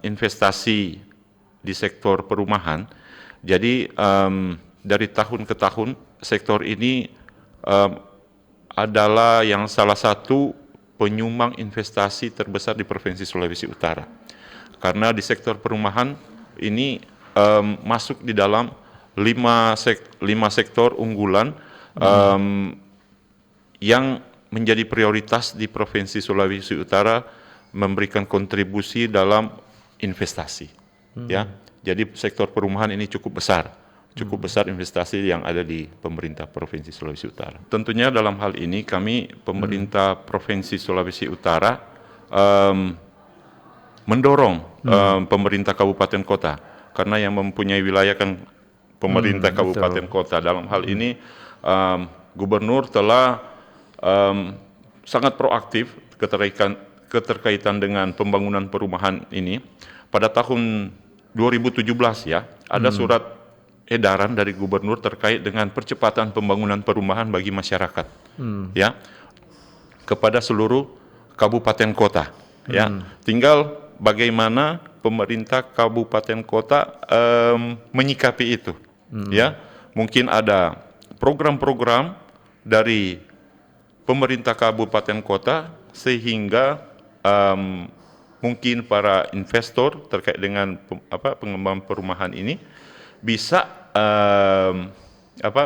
investasi di sektor perumahan. Jadi dari tahun ke tahun sektor ini adalah yang salah satu penyumbang investasi terbesar di Provinsi Sulawesi Utara. Karena di sektor perumahan ini masuk di dalam lima sektor unggulan yang menjadi prioritas di Provinsi Sulawesi Utara, memberikan kontribusi dalam investasi. Ya, jadi sektor perumahan ini cukup besar investasi yang ada di pemerintah Provinsi Sulawesi Utara. Tentunya dalam hal ini kami pemerintah Provinsi Sulawesi Utara mendorong pemerintah kabupaten kota, karena yang mempunyai wilayah kan pemerintah kabupaten kota. Dalam hal ini gubernur telah sangat proaktif keterkaitan dengan pembangunan perumahan ini. Pada tahun 2017 ya, ada surat edaran dari gubernur terkait dengan percepatan pembangunan perumahan bagi masyarakat, ya, kepada seluruh kabupaten kota, ya. Tinggal bagaimana pemerintah kabupaten kota menyikapi itu, ya. Mungkin ada program-program dari pemerintah kabupaten kota sehingga mungkin para investor terkait dengan pengembangan perumahan ini bisa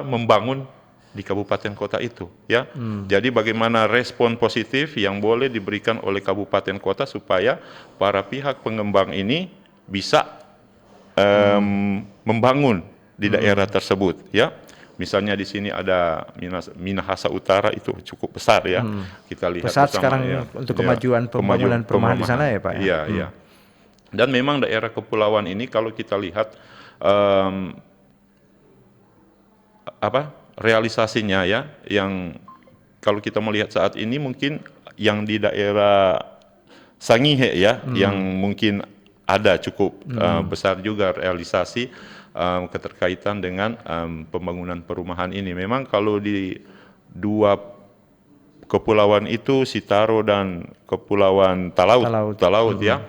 membangun di kabupaten kota itu, ya. Jadi bagaimana respon positif yang boleh diberikan oleh kabupaten kota supaya para pihak pengembang ini bisa membangun di daerah tersebut, ya. Misalnya di sini ada Minahasa Utara, itu cukup besar, ya. Kita lihat besar bersama, sekarang ya, untuk kemajuan pembangunan perumahan di sana, ya Pak. Iya, iya. Dan memang daerah kepulauan ini kalau kita lihat realisasinya, ya, yang kalau kita melihat saat ini mungkin yang di daerah Sangihe, ya, yang mungkin ada cukup besar juga realisasi keterkaitan dengan pembangunan perumahan ini. Memang kalau di dua kepulauan itu, Sitaro dan Kepulauan Talaut, ya,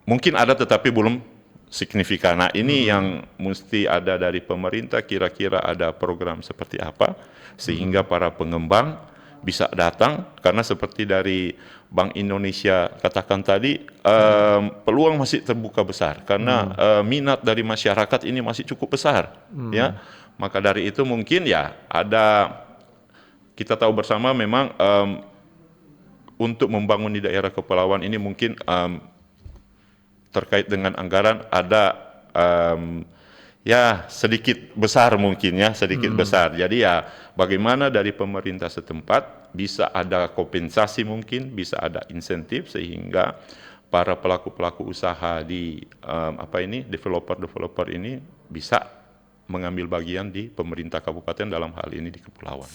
mungkin ada tetapi belum signifikan. Nah, ini yang mesti ada dari pemerintah, kira-kira ada program seperti apa sehingga para pengembang bisa datang, karena seperti dari Bank Indonesia katakan tadi, peluang masih terbuka besar karena minat dari masyarakat ini masih cukup besar, ya. Maka dari itu mungkin, ya, ada, kita tahu bersama memang untuk membangun di daerah kepulauan ini mungkin terkait dengan anggaran ada ya sedikit besar mungkin, ya, sedikit besar. Jadi ya bagaimana dari pemerintah setempat bisa ada kompensasi, mungkin bisa ada insentif sehingga para pelaku-pelaku usaha di developer ini bisa mengambil bagian di pemerintah kabupaten, dalam hal ini di kepulauan.